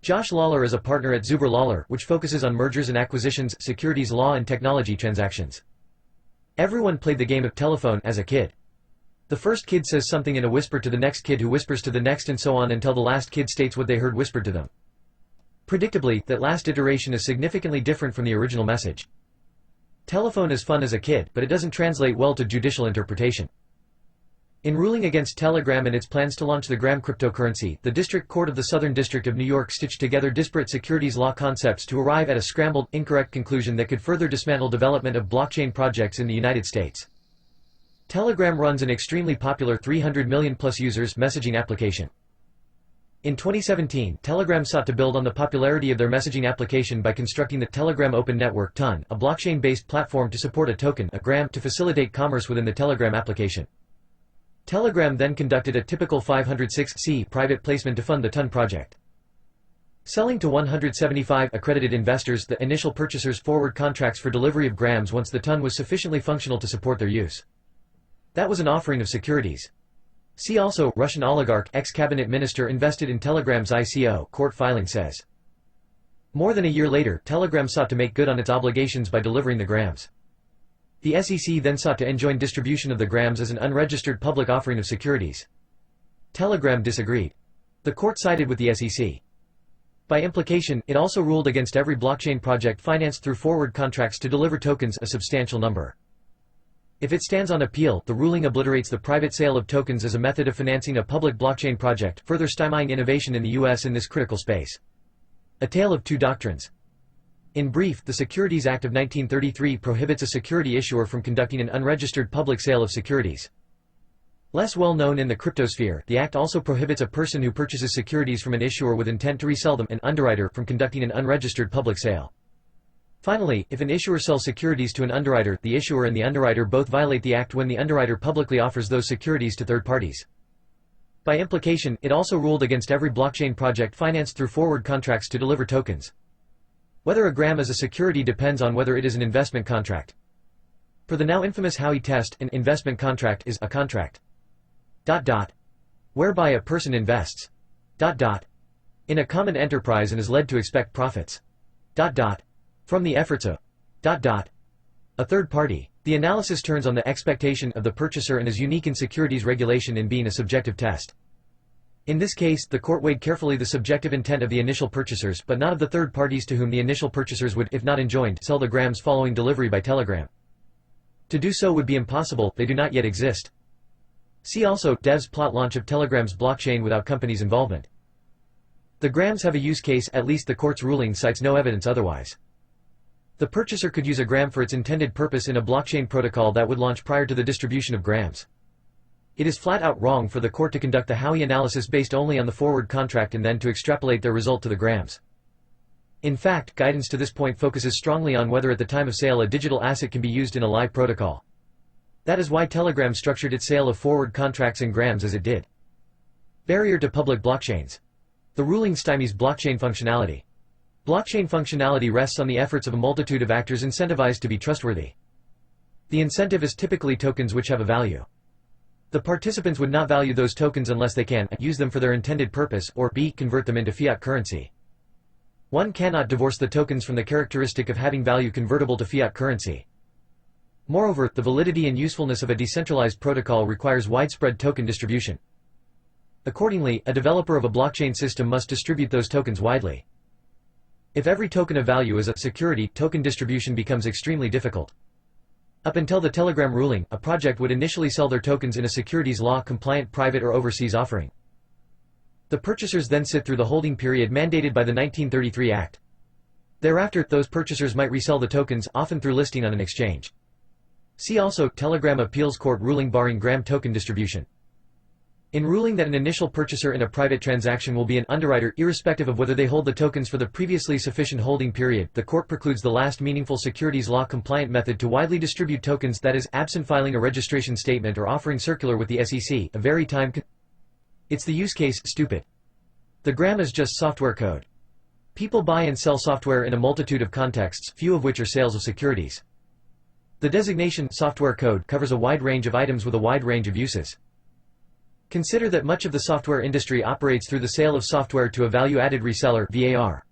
Josh Lawler is a partner at Zuber Lawler, which focuses on mergers and acquisitions, securities law and technology transactions. Everyone played the game of telephone as a kid. The first kid says something in a whisper to the next kid who whispers to the next and so on until the last kid states what they heard whispered to them. Predictably, that last iteration is significantly different from the original message. Telephone is fun as a kid, but it doesn't translate well to judicial interpretation. In ruling against Telegram and its plans to launch the Gram cryptocurrency, the District Court of the Southern District of New York stitched together disparate securities law concepts to arrive at a scrambled, incorrect conclusion that could further dismantle development of blockchain projects in the United States. Telegram runs an extremely popular 300 million-plus users messaging application. In 2017, Telegram sought to build on the popularity of their messaging application by constructing the Telegram Open Network (TON), a blockchain-based platform to support a token, a gram, to facilitate commerce within the Telegram application. Telegram then conducted a typical 506(c) private placement to fund the TON project. Selling to 175 accredited investors the initial purchasers forward contracts for delivery of grams once the TON was sufficiently functional to support their use. That was an offering of securities. See also, Russian oligarch, ex-cabinet minister invested in Telegram's ICO, court filing says. More than a year later, Telegram sought to make good on its obligations by delivering the grams. The SEC then sought to enjoin distribution of the grams as an unregistered public offering of securities. Telegram disagreed. The court sided with the SEC. By implication, it also ruled against every blockchain project financed through forward contracts to deliver tokens, a substantial number. If it stands on appeal, the ruling obliterates the private sale of tokens as a method of financing a public blockchain project, further stymieing innovation in the U.S. in this critical space. A tale of two doctrines. In brief, the Securities Act of 1933 prohibits a security issuer from conducting an unregistered public sale of securities. Less well known in the cryptosphere, the Act also prohibits a person who purchases securities from an issuer with intent to resell them, an underwriter, from conducting an unregistered public sale. Finally, if an issuer sells securities to an underwriter, the issuer and the underwriter both violate the Act when the underwriter publicly offers those securities to third parties. By implication, it also ruled against every blockchain project financed through forward contracts to deliver tokens. Whether a gram is a security depends on whether it is an investment contract. Per the now infamous Howey test, an investment contract is a contract whereby a person invests in a common enterprise and is led to expect profits from the efforts of a third party. The analysis turns on the expectation of the purchaser and is unique in securities regulation in being a subjective test. In this case, the court weighed carefully the subjective intent of the initial purchasers, but not of the third parties to whom the initial purchasers would, if not enjoined, sell the grams following delivery by telegram. To do so would be impossible, they do not yet exist. See also, Dev's plot launch of Telegram's blockchain without companies' involvement. The grams have a use case, at least the court's ruling cites no evidence otherwise. The purchaser could use a gram for its intended purpose in a blockchain protocol that would launch prior to the distribution of grams. It is flat out wrong for the court to conduct the Howey analysis based only on the forward contract and then to extrapolate their result to the grams. In fact, guidance to this point focuses strongly on whether at the time of sale a digital asset can be used in a live protocol. That is why Telegram structured its sale of forward contracts in grams as it did. Barrier to public blockchains. The ruling stymies blockchain functionality. Blockchain functionality rests on the efforts of a multitude of actors incentivized to be trustworthy. The incentive is typically tokens which have a value. The participants would not value those tokens unless they can a. Use them for their intended purpose, or b. Convert them into fiat currency. One cannot divorce the tokens from the characteristic of having value convertible to fiat currency. Moreover, the validity and usefulness of a decentralized protocol requires widespread token distribution. Accordingly, a developer of a blockchain system must distribute those tokens widely. If every token of value is a security, token distribution becomes extremely difficult. Up until the Telegram ruling, a project would initially sell their tokens in a securities law-compliant private or overseas offering. The purchasers then sit through the holding period mandated by the 1933 Act. Thereafter, those purchasers might resell the tokens, often through listing on an exchange. See also, Telegram Appeals Court ruling barring gram token distribution. In ruling that an initial purchaser in a private transaction will be an underwriter irrespective of whether they hold the tokens for the previously sufficient holding period, the court precludes the last meaningful securities law compliant method to widely distribute tokens, that is, absent filing a registration statement or offering circular with the SEC, a very It's the use case, stupid. The gram is just software code. People buy and sell software in a multitude of contexts, few of which are sales of securities. The designation software code covers a wide range of items with a wide range of uses. Consider that much of the software industry operates through the sale of software to a value-added reseller (VAR).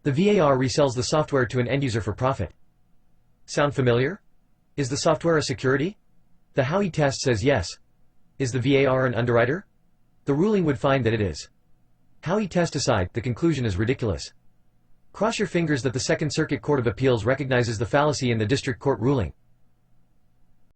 The VAR resells the software to an end-user for profit. Sound familiar? Is the software a security? The Howey test says yes. Is the VAR an underwriter? The ruling would find that it is. Howey test aside, the conclusion is ridiculous. Cross your fingers that the Second Circuit Court of Appeals recognizes the fallacy in the district court ruling.